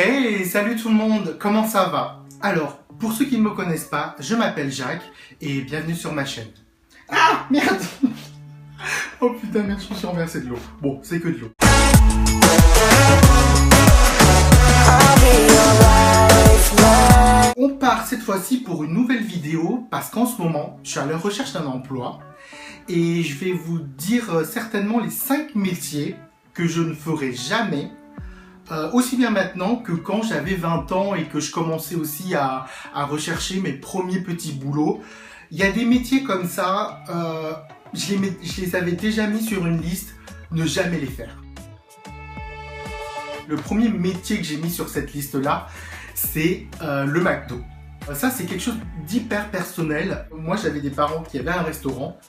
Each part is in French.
Hey, salut tout le monde, comment ça va? Alors, pour ceux qui ne me connaissent pas, je m'appelle Jacques et bienvenue sur ma chaîne. Ah, merde! Oh putain, merde, je me suis renversé de l'eau. Bon, c'est que de l'eau. On part cette fois-ci pour une nouvelle vidéo parce qu'en ce moment, je suis à la recherche d'un emploi et je vais vous dire certainement les 5 métiers que je ne ferai jamais. Aussi bien maintenant que quand j'avais 20 ans et que je commençais aussi à rechercher mes premiers petits boulots. Il y a des métiers comme ça, je les avais déjà mis sur une liste, ne jamais les faire. Le premier métier que j'ai mis sur cette liste-là, c'est le McDo. Ça, c'est quelque chose d'hyper personnel. Moi, j'avais des parents qui avaient un restaurant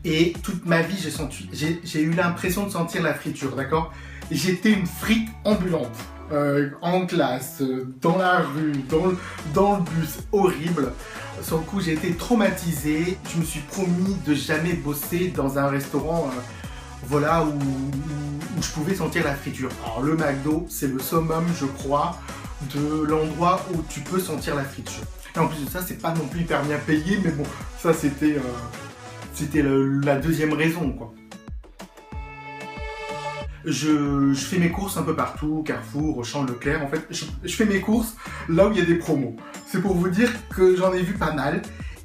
et toute ma vie, j'ai eu l'impression de sentir la friture, d'accord? J'étais une frite ambulante, en classe, dans la rue, dans le bus, horrible. Sur le coup, j'ai été traumatisé. Je me suis promis de jamais bosser dans un restaurant voilà, où je pouvais sentir la friture. Alors le McDo, c'est le summum, je crois, de l'endroit où tu peux sentir la friture. Et en plus de ça, c'est pas non plus hyper bien payé, mais bon, ça c'était la deuxième raison, quoi. Je fais mes courses un peu partout, Carrefour, Auchan, Leclerc. En fait, je fais mes courses là où il y a des promos. C'est pour vous dire que j'en ai vu pas mal.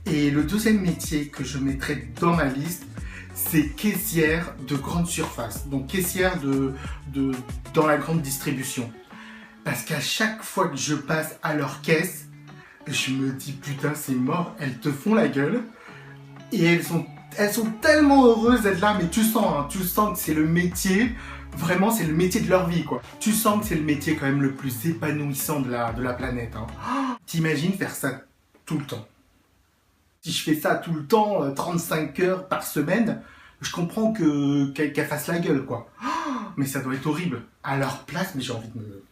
Et le deuxième métier que je mettrai dans ma liste, c'est caissière de grande surface. Donc caissière dans la grande distribution. Parce qu'à chaque fois que je passe à leur caisse, je me dis putain c'est mort, elles te font la gueule. Et elles sont tellement heureuses d'être là, mais tu sens que c'est le métier, vraiment c'est le métier de leur vie, quoi. Tu sens que c'est le métier quand même le plus épanouissant de la planète. Hein. Oh, t'imagines faire ça tout le temps? Si je fais ça tout le temps, 35 heures par semaine, je comprends qu'elle fasse la gueule, quoi. Oh, mais ça doit être horrible. À leur place, mais j'ai envie de me...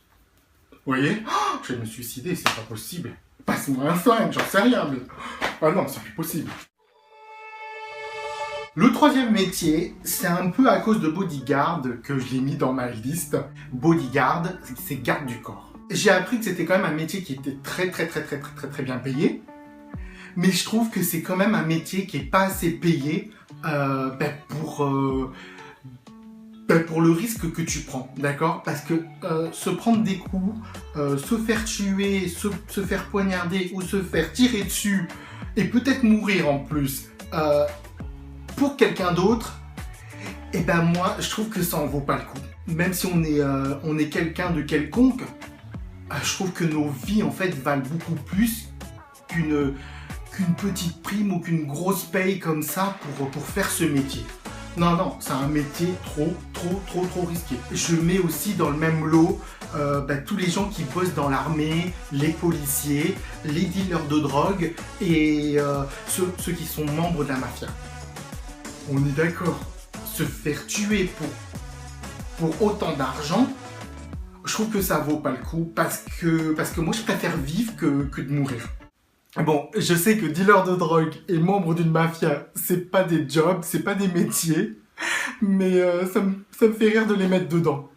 Vous voyez? Oh, je vais me suicider, c'est pas possible. Passe-moi un flingue, j'en sais rien, mais... Ah non, c'est plus possible. Le troisième métier, c'est un peu à cause de bodyguard que je l'ai mis dans ma liste. Bodyguard, c'est garde du corps. J'ai appris que c'était quand même un métier qui était très bien payé. Mais je trouve que c'est quand même un métier qui est pas assez payé pour le risque que tu prends, d'accord? Parce que se prendre des coups, se faire tuer, se faire poignarder ou se faire tirer dessus et peut-être mourir en plus pour quelqu'un d'autre, et ben moi je trouve que ça en vaut pas le coup. Même si on est quelqu'un de quelconque, je trouve que nos vies en fait valent beaucoup plus qu'une petite prime ou qu'une grosse paye comme ça pour faire ce métier. Non, c'est un métier trop risqué. Je mets aussi dans le même lot tous les gens qui bossent dans l'armée, les policiers, les dealers de drogue et ceux qui sont membres de la mafia. On est d'accord, se faire tuer pour autant d'argent, je trouve que ça vaut pas le coup parce que moi je préfère vivre que de mourir. Bon, je sais que dealer de drogue et membre d'une mafia, c'est pas des jobs, c'est pas des métiers, mais ça me fait rire de les mettre dedans.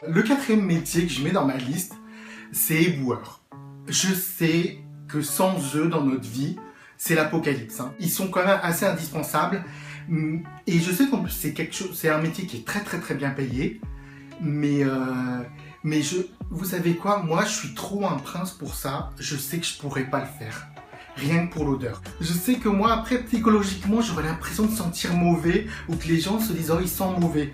Le quatrième métier que je mets dans ma liste, c'est éboueur. Je sais que sans eux dans notre vie, c'est l'apocalypse. Hein. Ils sont quand même assez indispensables. Et je sais qu'en plus, c'est un métier qui est très bien payé. Mais vous savez quoi? Moi, je suis trop un prince pour ça. Je sais que je pourrais pas le faire. Rien que pour l'odeur. Je sais que moi, après, psychologiquement, j'aurais l'impression de sentir mauvais. Ou que les gens se disent, oh, il sent mauvais.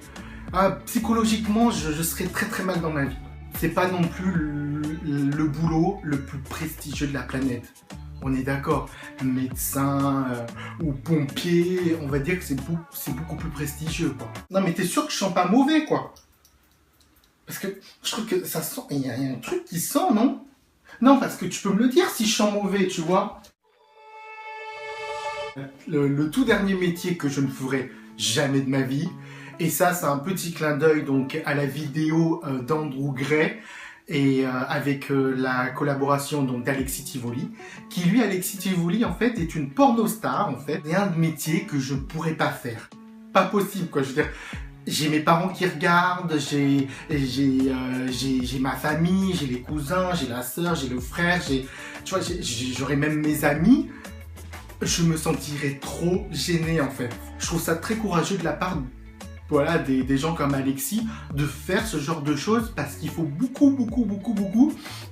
Psychologiquement, je serais très mal dans ma vie. C'est pas non plus le boulot le plus prestigieux de la planète. On est d'accord, médecin ou pompier, on va dire que c'est beaucoup plus prestigieux, quoi. Non mais t'es sûr que je sens pas mauvais, quoi? Parce que je trouve que ça sent, il y a un truc qui sent, non? Non, parce que tu peux me le dire si je sens mauvais, tu vois. Le tout dernier métier que je ne ferai jamais de ma vie, et ça c'est un petit clin d'œil donc à la vidéo d'Andrew Gray, et avec la collaboration donc d'Alexis Tivoli, qui lui, Alexis Tivoli, en fait, est une pornostar, en fait, et un métier que je ne pourrais pas faire. Pas possible, quoi, je veux dire, j'ai mes parents qui regardent, j'ai ma famille, j'ai les cousins, j'ai la sœur, j'ai le frère, j'aurais même mes amis. Je me sentirais trop gêné en fait. Je trouve ça très courageux de la part voilà, des gens comme Alexis de faire ce genre de choses parce qu'il faut beaucoup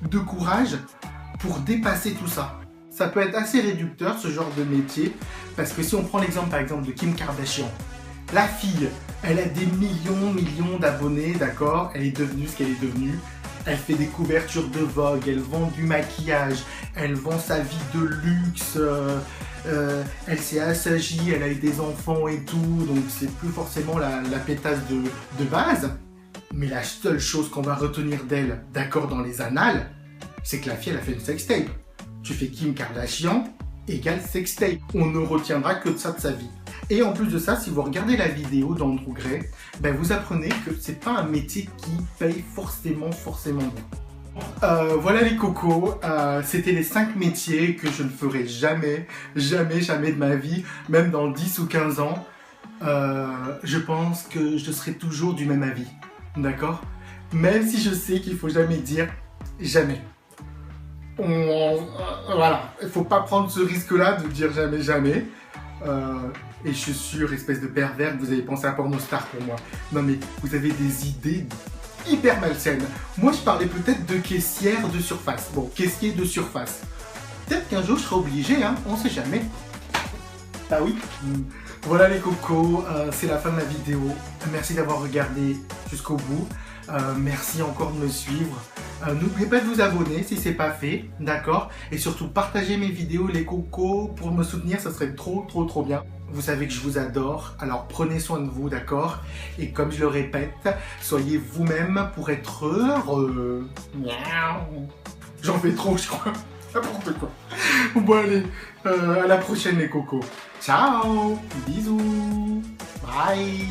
de courage pour dépasser tout ça. Ça peut être assez réducteur ce genre de métier parce que si on prend l'exemple par exemple de Kim Kardashian, la fille, elle a des millions d'abonnés, d'accord? Elle est devenue ce qu'elle est devenue. Elle fait des couvertures de Vogue, elle vend du maquillage, elle vend sa vie de luxe, elle s'est assagie, elle a eu des enfants et tout, donc c'est plus forcément la pétasse de base. Mais la seule chose qu'on va retenir d'elle, d'accord, dans les annales, c'est que la fille, elle a fait une sextape. Tu fais Kim Kardashian égale sextape. On ne retiendra que de ça de sa vie. Et en plus de ça, si vous regardez la vidéo d'Andrew Gray, ben vous apprenez que c'est pas un métier qui paye forcément bien. Voilà les cocos, c'était les 5 métiers que je ne ferai jamais de ma vie, même dans 10 ou 15 ans. Je pense que je serai toujours du même avis, d'accord? Même si je sais qu'il faut jamais dire jamais. Voilà, il faut pas prendre ce risque-là de dire jamais. Et je suis sûr, espèce de pervers, que vous avez pensé à Pornostar pour moi. Non mais vous avez des idées hyper malsaines. Moi je parlais peut-être de caissière de surface. Bon, caissier de surface. Peut-être qu'un jour je serai obligé, hein, on sait jamais. Ah oui. Voilà les cocos, c'est la fin de la vidéo. Merci d'avoir regardé jusqu'au bout. Merci encore de me suivre. N'oubliez pas de vous abonner si c'est pas fait, d'accord? Et surtout partagez mes vidéos les cocos pour me soutenir, ça serait trop bien. Vous savez que je vous adore, alors prenez soin de vous, d'accord? Et comme je le répète, soyez vous-même pour être heureux. J'en fais trop, je crois. N'importe quoi. Bon allez, à la prochaine les cocos. Ciao, bisous, bye.